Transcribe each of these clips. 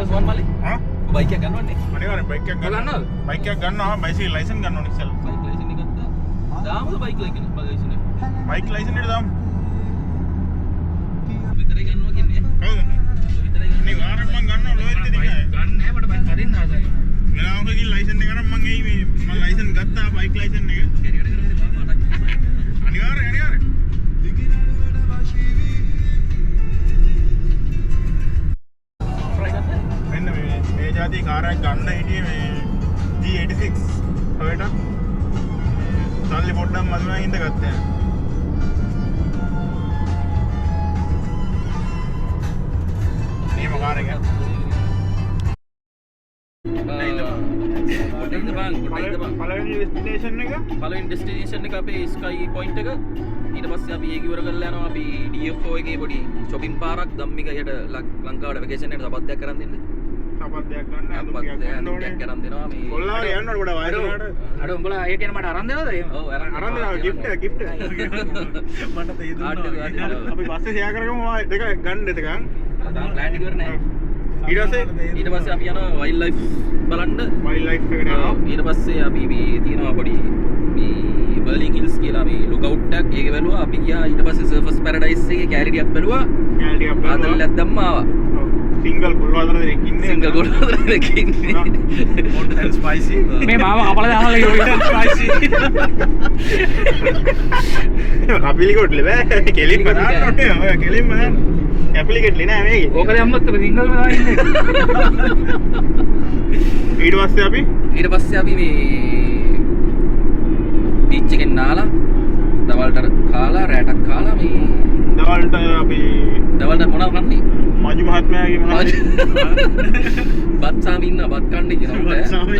සුවන් මල්ලි ආ බයික් එක ගන්නවන්නේ අනිවාර්යෙන් බයික් එකක් ගන්නවද බයික් එකක් ගන්නවා බයිසිකල් ලයිසන් ගන්න ඕනේ ඉස්සෙල්ලා බයික් ලයිසන් එක ගත්තා දාමුද බයික් ලයිසන් එක බයික් ලයිසන් එක දාමු විතරයි ගන්නවා කියන්නේ කවුද විතරයි මේ වාරක් මං ගන්නවා ලෝයත් ඉතින් ගන්න නෑ මට බයික් හරින්න ආසයි වෙලාවකදී ලයිසන් එක ගන්න මං එයි මේ මං ලයිසන් ගත්තා බයික් ලයිසන් එක කැරියට කරන්නේ මට අනිවාර්යෙන් මෙන්න මේ જાති කාරයක් ගන්න හිටියේ මේ G86 Toyota සල්ලි පොඩ්ඩක් මදුනා හින්දා ගත්තා මේ කාර් එක පළවෙනි ඩෙස්ටිනේෂන් එක අපේ ස්කයි පොයින්ට් එක ඊට පස්සේ අපි ඒක ඉවර කරලා යනවා අපි DFO එකේ පොඩි shopping පාරක් ධම්මික යට ලංකාවට වැකේෂන් එකට සපත්යක් කරන් දෙන්න සපත්යක් ගන්න සපත්යක් කරන් දෙනවා මේ කොල්ලාට යන්න ඕනේ ගොඩ වයසට අර උඹලා ඒක එන මට අරන් දෙනවද එහෙම ඔව් අරන් දෙනවා gift මට තේ දුන්නා අපි පස්සේ ෂෙයා කරගමු දෙක ගන්න දෙකන් තාම ප්ලෑන් එක ඉවර නෑ ඊට පස්සේ අපි යනවා වයිල්ඩ් ලයිෆ් බලන්න වයිල්ඩ් ලයිෆ් එකට යනවා ඊට පස්සේ අපි මේ තියෙනවා පොඩි මේ බර්ලින් හිල්ස් කියලා අපි ලුක්අවුට් එකක් ඒක බැලුවා අපි ගියා ඊට පස්සේ සර්ෆස් පැරඩයිස් එකේ කැලිටියක් බැලුවා ආදල්ලක් දැම්මා ආවා සිංගල් ගොල්වදර දෙනෙක් ඉන්නේ සිංගල් ගොල්වදර දෙනෙක් ඉන්නේ හොට් ඇන්ඩ් ස්පයිසි මේ මාව කපලා දාලා ඉවරයි ස්පයිසි කපිලි කොට්ලේ බෑ කෙලින්ම දාන්න ඕනේ ඔය කෙලින්ම දාන්න ඇප්ලිකේට් නෑ මේකේ ඕක දැම්මත් සිංගල් වෙලා ඉන්නේ ඊට පස්සේ අපි මේ බීච් එකෙන් නාලා දවල්ට කාලා රැටක් කාලා මේ දවල්ට අපි දවල්ට මොනවද කන්නේ මජු මහත්මයාගේ මොනවද බත් සාමි ඉන්න බත් කන්නේ කියනවා බත් සාමි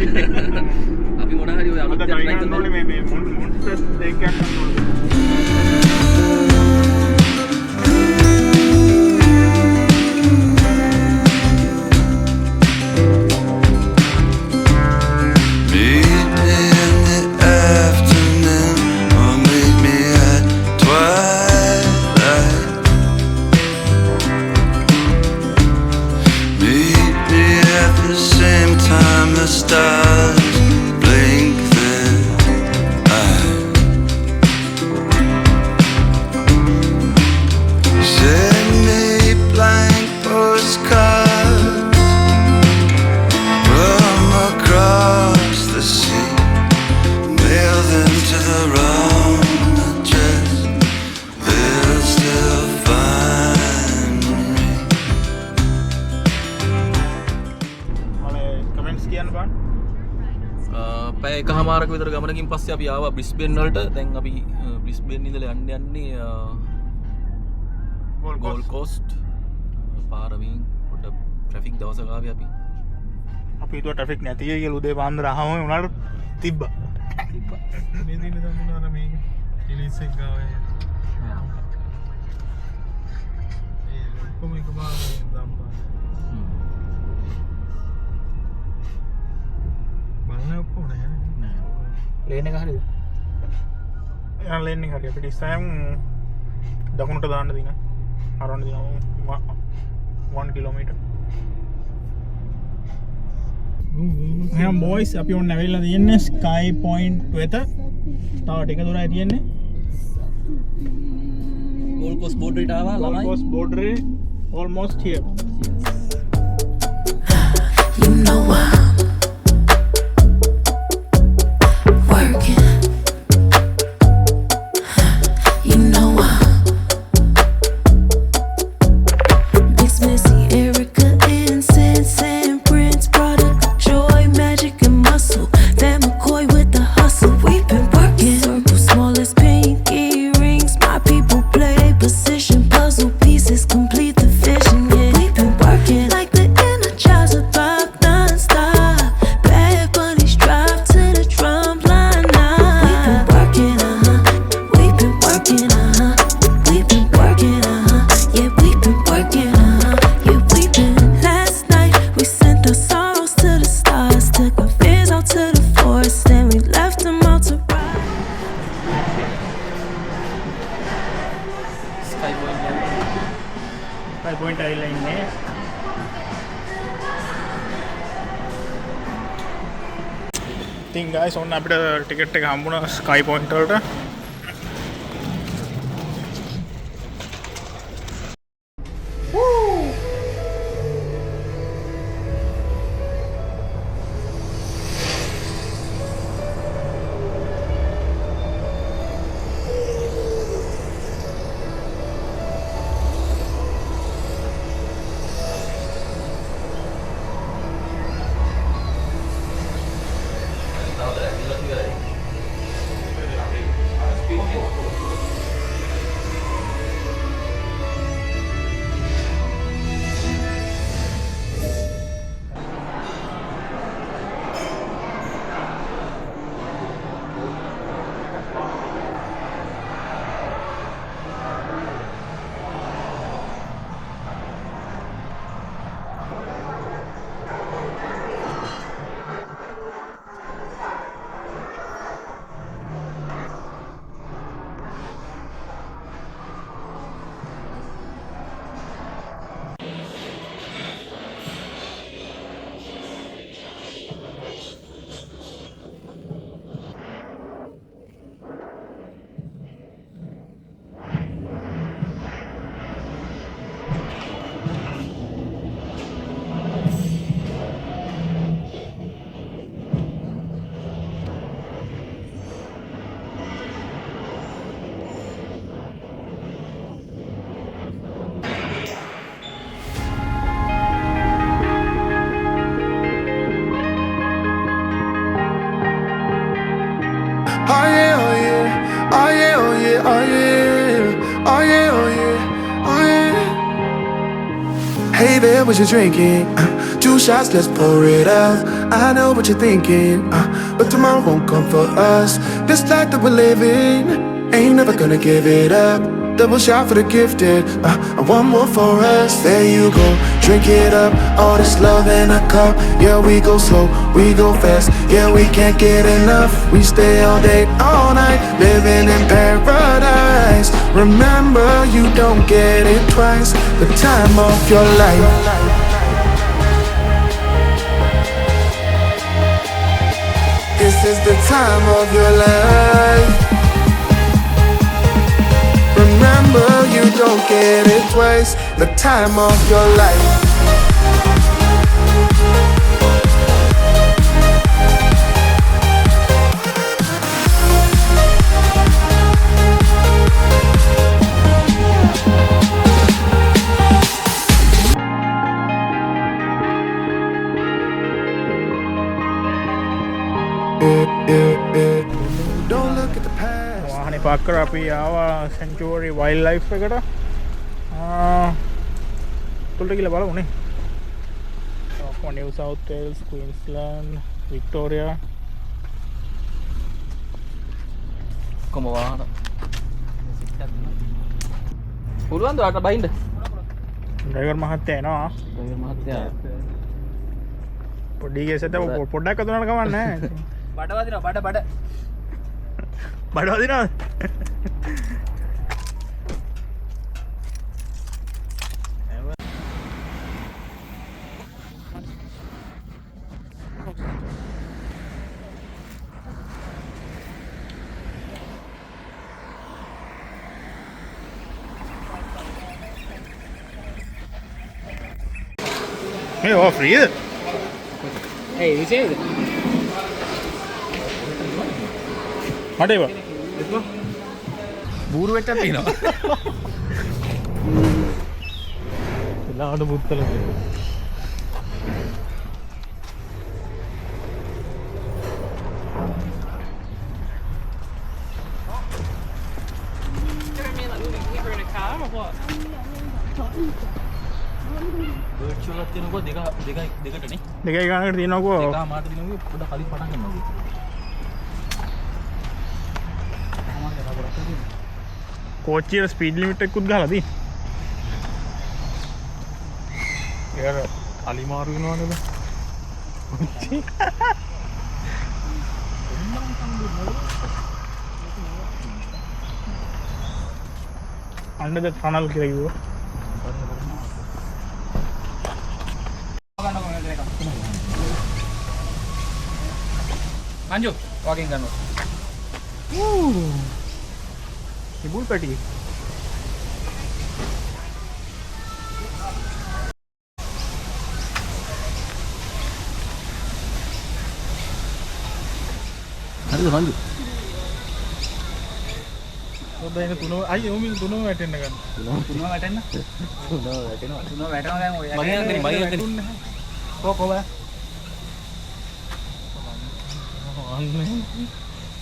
අපි මොන හරි ඔය අලුත් දෙයක් ගන්න ඕනේ මේ මොන්ස්ටර්ස් දෙකක් ගන්න ඕනේ පැය එකමාරක විතර ගමනකින් පස්සේ අපි ආවා බ්‍රිස්බේන් වලට. දැන් අපි බ්‍රිස්බේන් ඉඳලා යන්නේ ගෝල්ඩ් කෝස්ට් පාරමින් පොඩ ට්‍රැෆික් දවසක ආවේ අපි. අපි හිතුවා ට්‍රැෆික් නැති වෙයි කියලා උදේ පාන්දර ආවම උනාට තිබ්බා. මේ දින තමයි අර මේ රිලීස් එක ගාවේ. ඒ කොමික බාරේ දම්පා. බලන්න ඔක්කොම නෑ. ලේන් එක හරියද? යා ලේන් එක හරිය. අපිට ඉස්සයන් දකුණට දාන්න දින. අරන් දිනවා 1 කිලෝමීටර්. එහෙනම් බොයිස් අපි ඔන්න ඇවිල්ලා තියෙන්නේ ස්කයි පොයින්ට් වෙත. තව ටික දුරයි තියෙන්නේ. ගෝල්ඩ් කෝස්ට් බෝඩරේට ආවා ළමයි. ගෝල්ඩ් කෝස්ට් බෝඩරේ almost here. You know I'm working. You know I'm Mix Missy, Erica, Incense and Prince product, joy, magic and muscle. That McCoy with the hustle. We've been working. Circle smallest pinky rings. My people play their position. Puzzle pieces complete the vision. Yeah, we've been working like the Energizer Bunny non-stop. Bad bunnies drive to the drum line now. We've been working, we've been working, we've been working, yeah, we've been working, yeah, we've been. Last night we sent our sorrows to the stars, took our fears out to the forest, and we left them out to ride. Sky point sky point ඇවිල්ලා ඉන්නේ. ඉතින් guys ඔන්න අපිට ticket එක හම්බුණා sky point වලට. Oh yeah, oh yeah, oh yeah, oh yeah, oh yeah, oh yeah, oh yeah, oh yeah. Hey there, what you drinking? 2 shots, let's pour it out. I know what you're thinking, but tomorrow won't come for us. This life that we're living, ain't never gonna give it up. Double shot for the gifted, and one more for us. There you go, drink it up. All this love in a cup. Yeah, we go slow, we go fast. Yeah, we can't get enough. We stay all day, all night, living in paradise. Remember, you don't get it twice. The time of your life. This is the time of your life. Remember, you don't get it twice. The time of your life. Don't look at the past. වාහනේ Park කරලා අපි ආවා සෙන්චුරි wild life එකට. තුලට ගිහලා බලමුනේ. ඔක්කොම New South Wales, Queensland, Victoria. කොම වාහන පුළුවන්ද ඔයාලට බයින්ද? ඩ්‍රයිවර් මහත්තයා එනවා. ඩ්‍රයිවර් මහත්තයා පොඩි ගේසෙත් පොඩ්ඩක් අතුනට කවන්නේ නැහැ. බඩ වදිනවා බඩ බඩ වදිනවද? Hey, oh, free it. ඒ විශේෂද? මට ඒවා. බූරු වෙට්ටක් තියෙනවා. ලාඩ බුත්තල. වර්චුවල් එකක් තියෙනකෝ දෙකටනේ. දෙකයි ගානකට තියෙනවකෝ. එකමාරට දිනුනේ පොඩ කලින් පටන් ගන්නවා. කෝච්චියට ස්පීඩ් ලිමිට් එකකුත් ගහලා දී. ඒක අලිමාරු වෙනවා නේද? under the tunnel කියලා කිව්වා. මංජු වකින් ගන්නවා. ඉබුල් පැටි. හරිද මංජු? ඔබ එන තුන අයියෝ මින් තුනම වැටෙන්න ගන්න. තුනම වැටෙන්න. තුනම වැටෙනවා දැන් ඔය. මගේ අතේ කොහොම?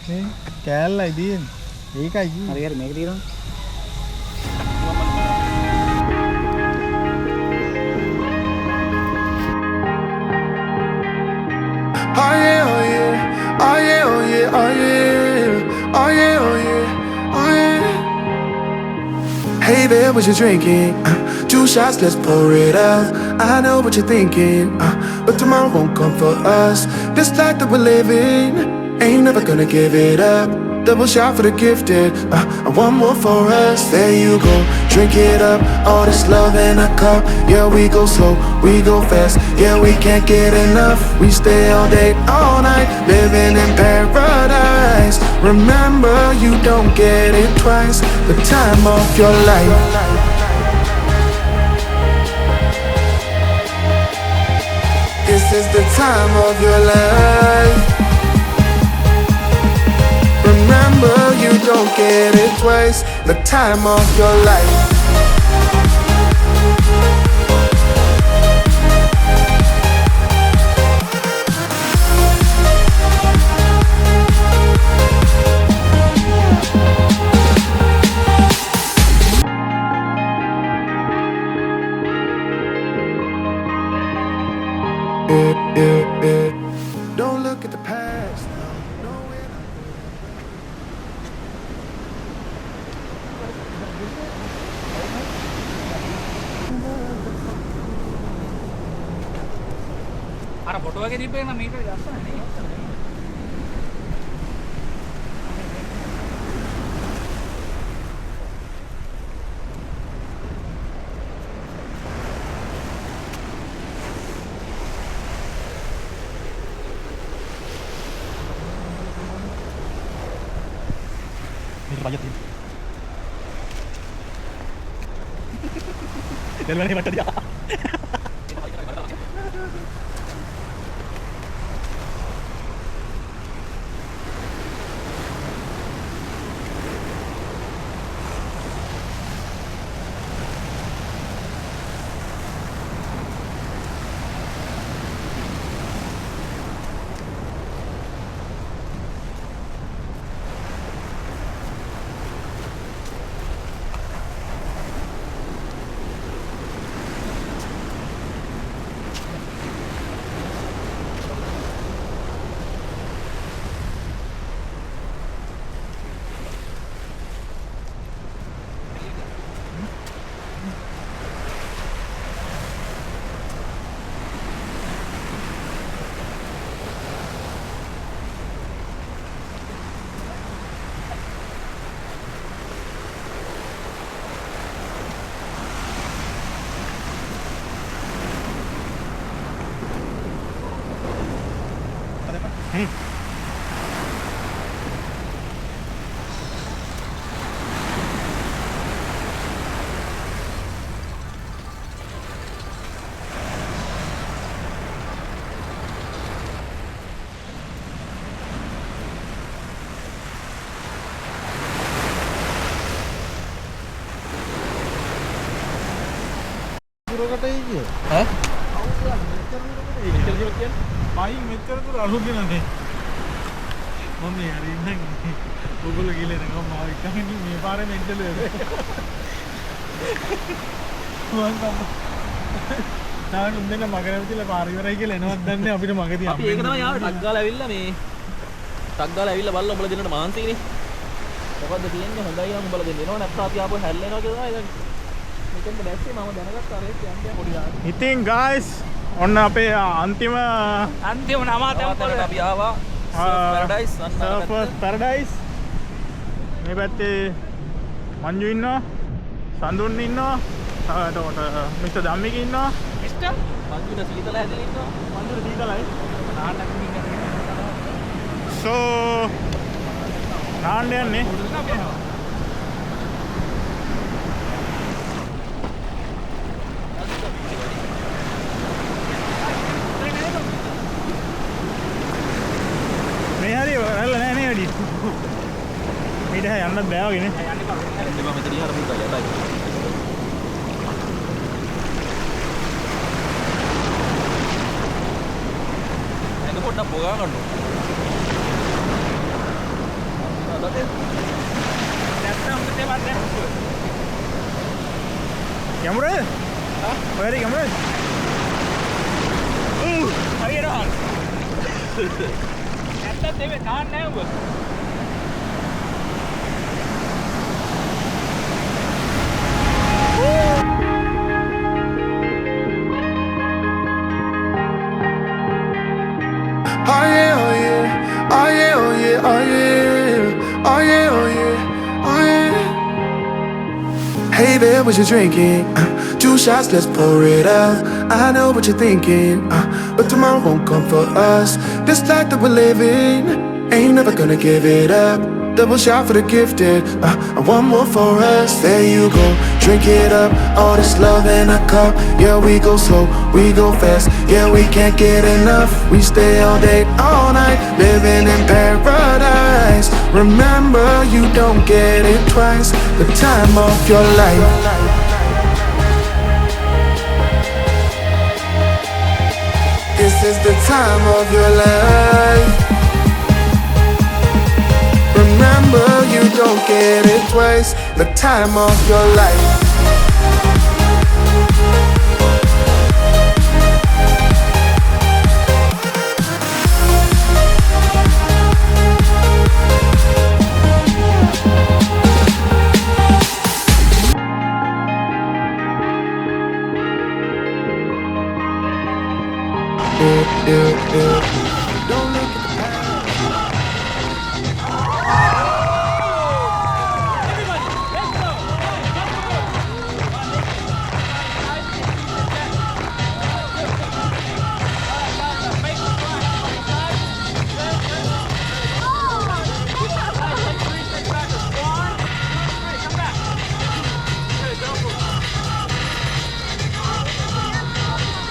මේ කෑල්ලයි දින්නේ. ඒකයි. හරි හරි මේක తీරන්න. Oh yeah, oh yeah, oh yeah, oh yeah, oh yeah, oh yeah, oh yeah, oh yeah. Hey there, what you drinking? 2 shots, let's pour it out. I know what you're thinking, but tomorrow won't come for us. This life that we're living, ain't never gonna give it up. Double shot for the gifted, one more for us. There you go, drink it up. All this love in a cup. Yeah, we go slow, we go fast. Yeah, we can't get enough. We stay all day, all night, living in paradise. Remember, you don't get it twice. The time of your life. This is the time of your life. Remember, you don't get it twice. The time of your life. Don't look at the past. No, we're not. අර photo එකේ තිබ්බේ නම් මීටර ගස්සන නේ. මයින් මෙච්චර දුර අලුත් නනේ මම හරි ඉන්නේ ඔයගොල්ලෝ ගිහලා නෝ මාව ඉක්කගෙන මේ පාරේ මෙන්ටල් වෙන්නේ මම තාම උන්දෙන මගරව කියලා පාර ඉවරයි කියලා එනවත් දන්නේ අපිට මගදී අපි ඒක තමයි යාළුවා ටක් ගාලා ඇවිල්ලා මේ ටක් ගාලා ඇවිල්ලා බලලා උඹලා දෙන්නට මහන්සිනේ මොකද්ද තියෙන්නේ හොඳයි නම් උඹලා දෙන්න එනවා නැත්නම් අපි ආපහු හැල්ලෙනවා කියලා තමයි මෙතෙන්ද දැස්සේ මම දැනගත්තා රේස් යන්නේ පොඩි යාළුවා ඉතින් guys ඔන්න අපේ අන්තිම නමාතැන්වලට අපි ආවා පැරඩයිස් සර්ෆර්ස් පැරඩයිස් මේ පැත්තේ මංජු ඉන්නවා සඳුන් ඉන්නවා එතකොට මිස්ටර් ධම්මික ඉන්නවා මිස්ටර් මංජුට සීතල හැදලා ඉන්නවා මංජුට සීතලයි නාටක so නාන්න යන්නේ මේ හරි රැල්ල නෑ නේ වැඩි මීට හැ යන්නත් බෑ වගේ නේ එපා මෙතන ඉහළ පුතා යටයි එන්න පොඩ්ඩක් පොගා ගන්න යමුරද? ඔයාලේ යමුරද? හරියට හරි. නැත්තම් දෙවේ තාන්න නෑ උඹ. Oh yeah, oh yeah, oh yeah, oh yeah, oh yeah, oh yeah, oh yeah, oh yeah. Hey there, what you drinking? 2 shots, let's pour it out. I know what you're thinking, but tomorrow won't come for us. This life that we're living, ain't never gonna give it up. Double shot for the gifted, one more for us. There you go, drink it up. All this love in a cup. Yeah, we go slow, we go fast. Yeah, we can't get enough. We stay all day, all night, living in paradise. Remember, you don't get it twice. The time of your life. This is the time of your life. Remember, you don't get it twice. The time of your life. Don't look at the past.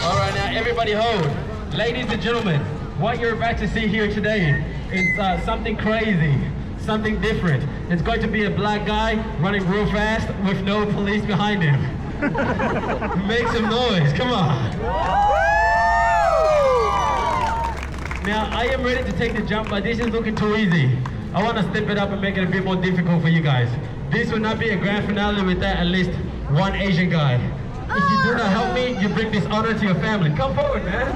All right, now everybody hold. Ladies and gentlemen, what you're about to see here today is something crazy, something different. It's going to be a black guy running real fast with no police behind him. Make some noise, come on. Now, I am ready to take the jump, but this is looking too easy. I want to step it up and make it a bit more difficult for you guys. This will not be a grand finale without at least one Asian guy. If you do not help me, you bring dishonor to your family. Come forward, man.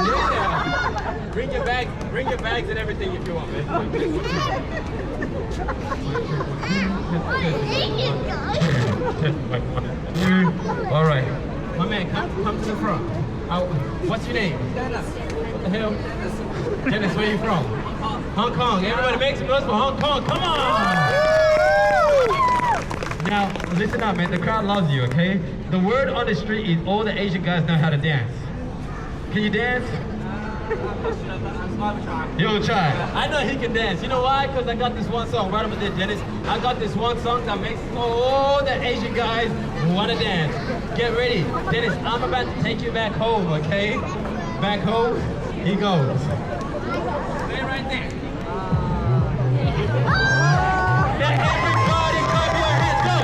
Yeah. Bring your bags and everything if you want, man. All right. My man, come to the front. What's your name? Dennis. What the hell? Dennis, where you from? Hong Kong. Everybody make some noise for Hong Kong. Come on! Now, listen up, man. The crowd loves you, okay? The word on the street is all the Asian guys know how to dance. Can you dance? You'll try. I know he can dance. You know why? Because I got this one song right over there, Dennis. I got this one song that makes all the Asian guys want to dance. Get ready. Dennis, I'm about to take you back home, okay? Back home, he goes. Stay right there. Everybody clap your hands. Go.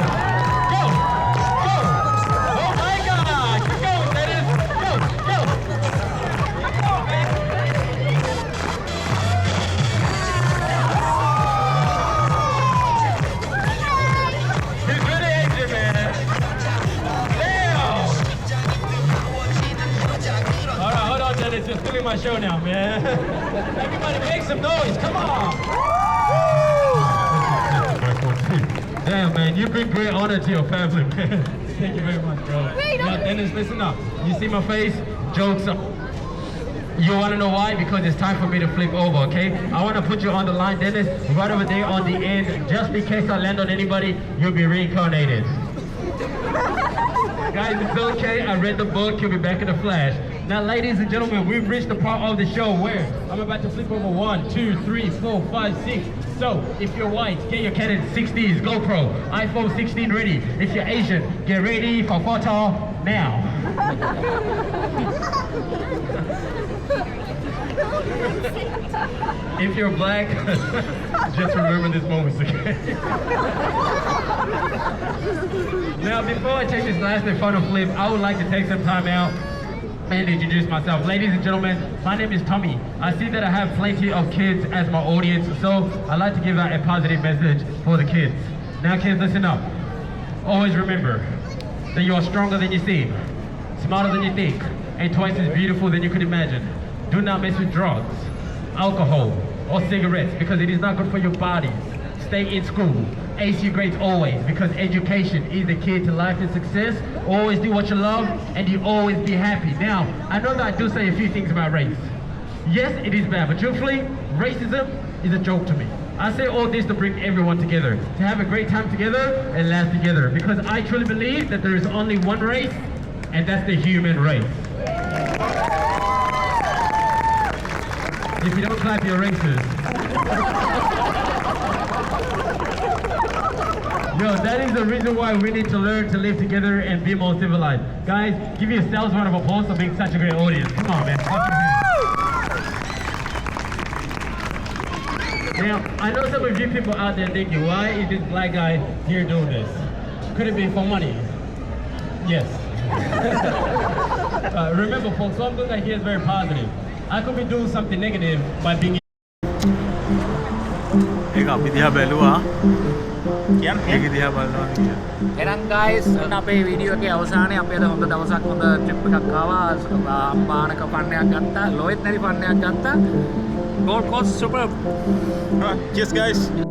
Go. Go. Oh my God. Keep going, Dennis. Go. Go. Go, man. He's really Asian, man. Damn. All right, hold on, Dennis. Just doing my show now, man. Everybody make some noise. Come on. Damn, man, you bring great honor to your family, man. Thank you very much, bro. Now, Dennis, listen up. You see my face? Jokes up. You want to know why? Because it's time for me to flip over, okay? I want to put you on the line, Dennis, right over there on the end. Just in case I land on anybody, you'll be reincarnated. Guys, it's okay. I read the book. You'll be back in a flash. Now, ladies and gentlemen, we've reached the part of the show where I'm about to flip over 1, 2, 3, 4, 5, 6. So, if you're white, get your Canon 60s GoPro, iPhone 16 ready. If you're Asian, get ready for photo now. If you're black, just remember this moment, okay? Now, before I take this last and final flip, I would like to take some time out and introduce myself. Ladies and gentlemen, my name is Tommy. I see that I have plenty of kids as my audience, so I'd like to give out a positive message for the kids. Now, kids, listen up. Always remember that you are stronger than you seem, smarter than you think, and twice as beautiful than you could imagine. Do not mess with drugs, alcohol, or cigarettes because it is not good for your body. Stay in school. Ace your grades always because education is the key to life and success. Always do what you love and you always be happy. Now, I know that I do say a few things about race. Yes, it is bad, but truthfully, racism is a joke to me. I say all this to bring everyone together, to have a great time together and laugh together because I truly believe that there is only one race and that's the human race. If you don't clap, you're racist. Yo, that is the reason why we need to learn to live together and be more civilized. Guys, give yourselves one of applause for being such a great audience. Come on, man. Now, I know some of you people out there thinking, why is this black guy here doing this? Could it be for money? Yes. Remember, folks, something that here is very positive. I could be doing something negative by being. ඒක අපි දිහා බැලුවා. කියන්නේ ඒක දිහා බලනවා කියලා. එහෙනම් guys අපේ වීඩියෝ එකේ අවසානයේ අපි අද හොඳ දවසක් හොඳ ට්‍රිප් එකක් ආවා. අම්බානක පන්නයක් ගත්තා. ලොයිත් නැරි පන්නයක් ගත්තා. Gold Coast superb. cheers guys.